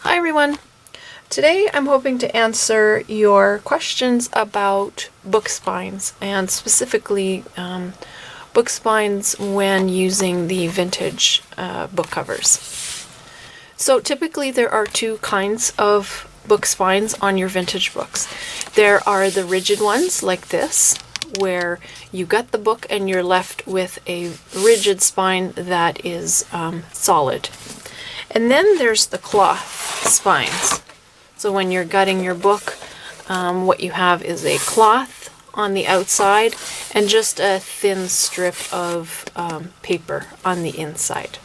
Hi everyone! Today I'm hoping to answer your questions about book spines, and specifically book spines when using the vintage book covers. So typically there are two kinds of book spines on your vintage books. There are the rigid ones like this, where you gut the book and you're left with a rigid spine that is solid. And then there's the cloth spines. So when you're gutting your book, what you have is a cloth on the outside and just a thin strip of paper on the inside.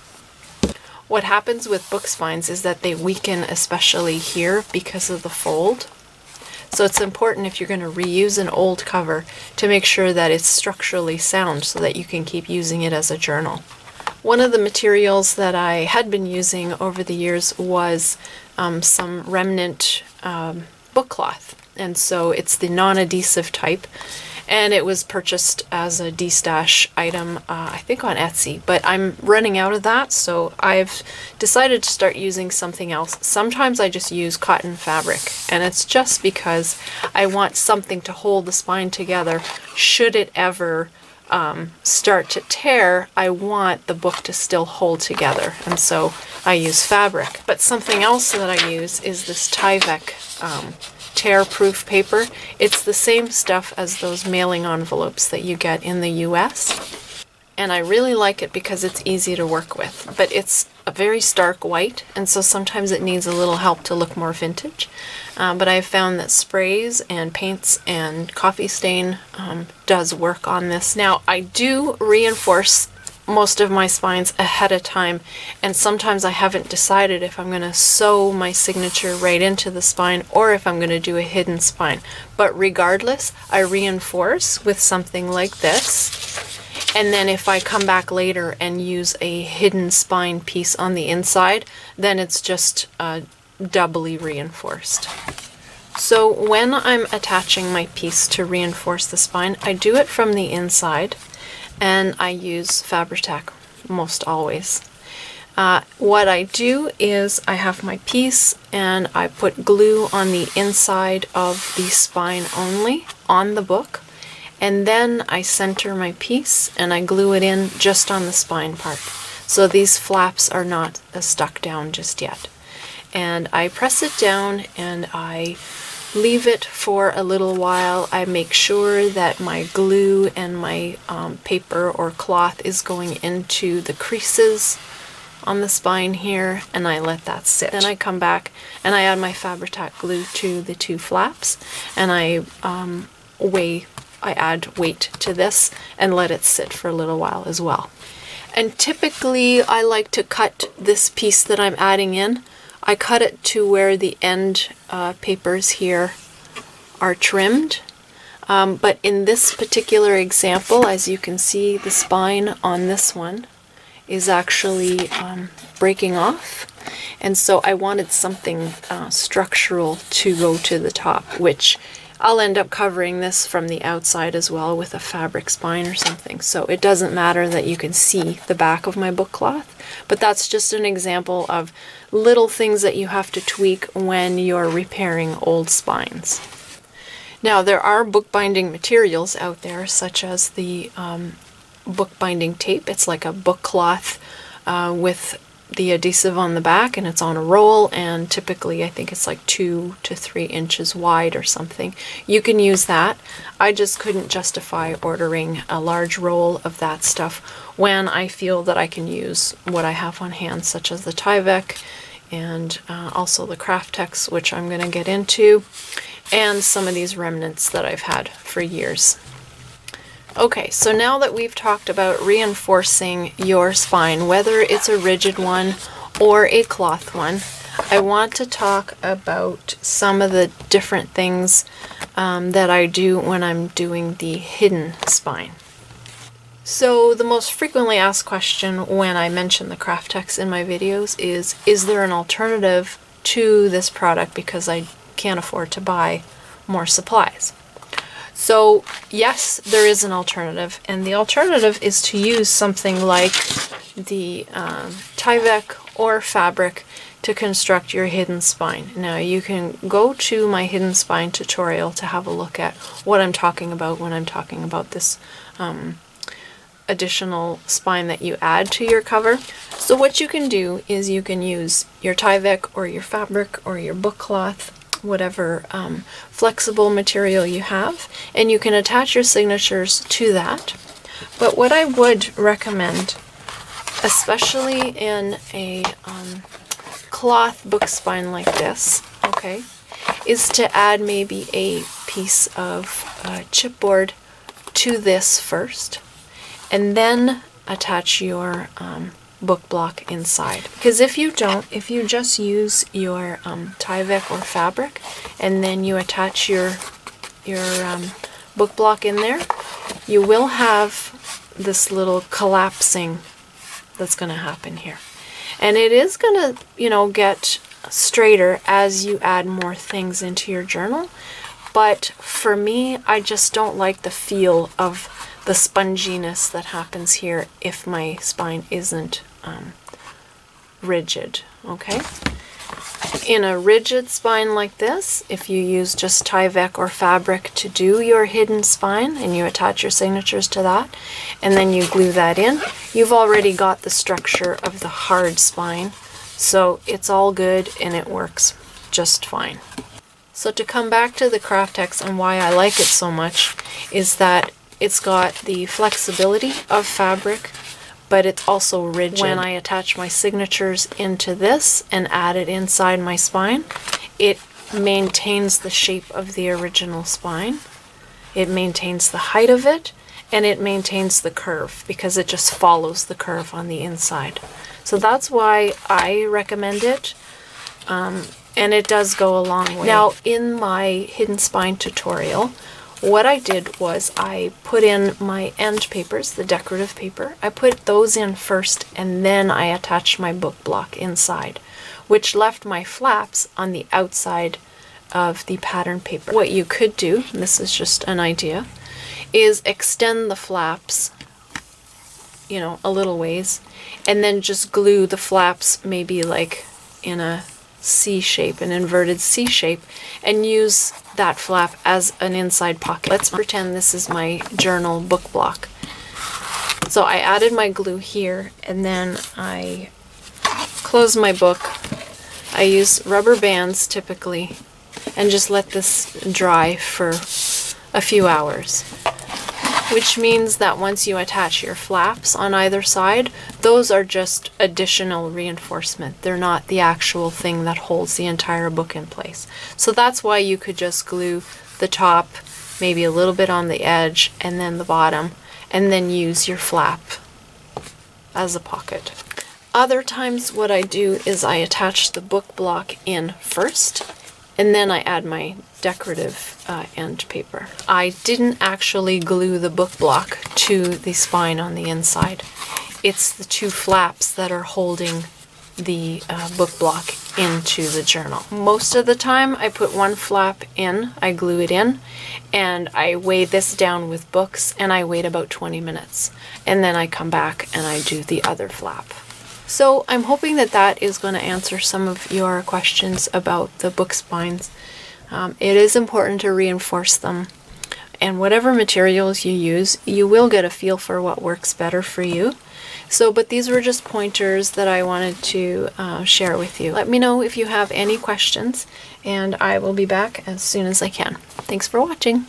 What happens with book spines is that they weaken, especially here, because of the fold. So it's important, if you're going to reuse an old cover, to make sure that it's structurally sound so that you can keep using it as a journal. One of the materials that I had been using over the years was some remnant book cloth, and so it's the non-adhesive type, and it was purchased as a de-stash item, I think on Etsy, but I'm running out of that, so I've decided to start using something else. Sometimes I just use cotton fabric, and it's just because I want something to hold the spine together. Should it ever start to tear, I want the book to still hold together, and so I use fabric. But something else that I use is this Tyvek tear-proof paper. It's the same stuff as those mailing envelopes that you get in the US, and I really like it because it's easy to work with, but it's a very stark white, and so sometimes it needs a little help to look more vintage. But I've found that sprays and paints and coffee stain does work on this. Now, I do reinforce most of my spines ahead of time, and sometimes I haven't decided if I'm going to sew my signature right into the spine or if I'm going to do a hidden spine. But regardless, I reinforce with something like this, and then if I come back later and use a hidden spine piece on the inside, then it's just doubly reinforced. So when I'm attaching my piece to reinforce the spine, I do it from the inside, and I use Fabri-Tac most always. What I do is I have my piece and I put glue on the inside of the spine only on the book, and then I center my piece and I glue it in just on the spine part. So these flaps are not stuck down just yet. And I press it down and I leave it for a little while. I make sure that my glue and my paper or cloth is going into the creases on the spine here, and I let that sit. Then I come back and I add my Fabri-Tac glue to the two flaps, and I add weight to this and let it sit for a little while as well. And typically I like to cut this piece that I'm adding in. I cut it to where the end papers here are trimmed, but in this particular example, as you can see, the spine on this one is actually breaking off, and so I wanted something structural to go to the top, which I'll end up covering this from the outside as well with a fabric spine or something, so it doesn't matter that you can see the back of my book cloth. But that's just an example of little things that you have to tweak when you're repairing old spines. Now, there are bookbinding materials out there, such as the bookbinding tape. It's like a book cloth with the adhesive on the back, and it's on a roll, and typically I think it's like 2 to 3 inches wide or something. You can use that. I just couldn't justify ordering a large roll of that stuff when I feel that I can use what I have on hand, such as the Tyvek and also the Craftex, which I'm going to get into, and some of these remnants that I've had for years. Okay, so now that we've talked about reinforcing your spine, whether it's a rigid one or a cloth one, I want to talk about some of the different things that I do when I'm doing the hidden spine. So the most frequently asked question when I mention the Craftex in my videos is there an alternative to this product because I can't afford to buy more supplies? So yes, there is an alternative, and the alternative is to use something like the Tyvek or fabric to construct your hidden spine. Now you can go to my hidden spine tutorial to have a look at what I'm talking about when I'm talking about this additional spine that you add to your cover. So what you can do is you can use your Tyvek or your fabric or your book cloth, whatever flexible material you have, and you can attach your signatures to that. But what I would recommend, especially in a cloth book spine like this, okay, is to add maybe a piece of chipboard to this first, and then attach your book block inside. Because if you don't, if you just use your Tyvek or fabric and then you attach your book block in there, you will have this little collapsing that's going to happen here. And it is going to, you know, get straighter as you add more things into your journal. But for me, I just don't like the feel of the sponginess that happens here if my spine isn't rigid, okay? In a rigid spine like this, if you use just Tyvek or fabric to do your hidden spine and you attach your signatures to that and then you glue that in, you've already got the structure of the hard spine, so it's all good and it works just fine. So to come back to the Craftex and why I like it so much is that it's got the flexibility of fabric, but it's also rigid. When I attach my signatures into this and add it inside my spine, it maintains the shape of the original spine. It maintains the height of it, and it maintains the curve because it just follows the curve on the inside. So that's why I recommend it, and it does go a long way. Now, in my hidden spine tutorial, what I did was I put in my end papers, the decorative paper. I put those in first and then I attached my book block inside, which left my flaps on the outside of the pattern paper. What you could do, and this is just an idea, is extend the flaps, you know, a little ways, and then just glue the flaps maybe like in a C shape, an inverted C shape, and use that flap as an inside pocket. Let's pretend this is my journal book block. So I added my glue here, and then I close my book. I use rubber bands typically, and just let this dry for a few hours. Which means that once you attach your flaps on either side, those are just additional reinforcement. They're not the actual thing that holds the entire book in place. So that's why you could just glue the top, maybe a little bit on the edge, and then the bottom, and then use your flap as a pocket. Other times what I do is I attach the book block in first, and then I add my decorative end paper. I didn't actually glue the book block to the spine on the inside. It's the two flaps that are holding the book block into the journal. Most of the time I put one flap in, I glue it in, and I weigh this down with books, and I wait about 20 minutes. And then I come back and I do the other flap. So I'm hoping that that is going to answer some of your questions about the book spines. It is important to reinforce them, and whatever materials you use, you will get a feel for what works better for you. So, but these were just pointers that I wanted to share with you. Let me know if you have any questions, and I will be back as soon as I can. Thanks for watching.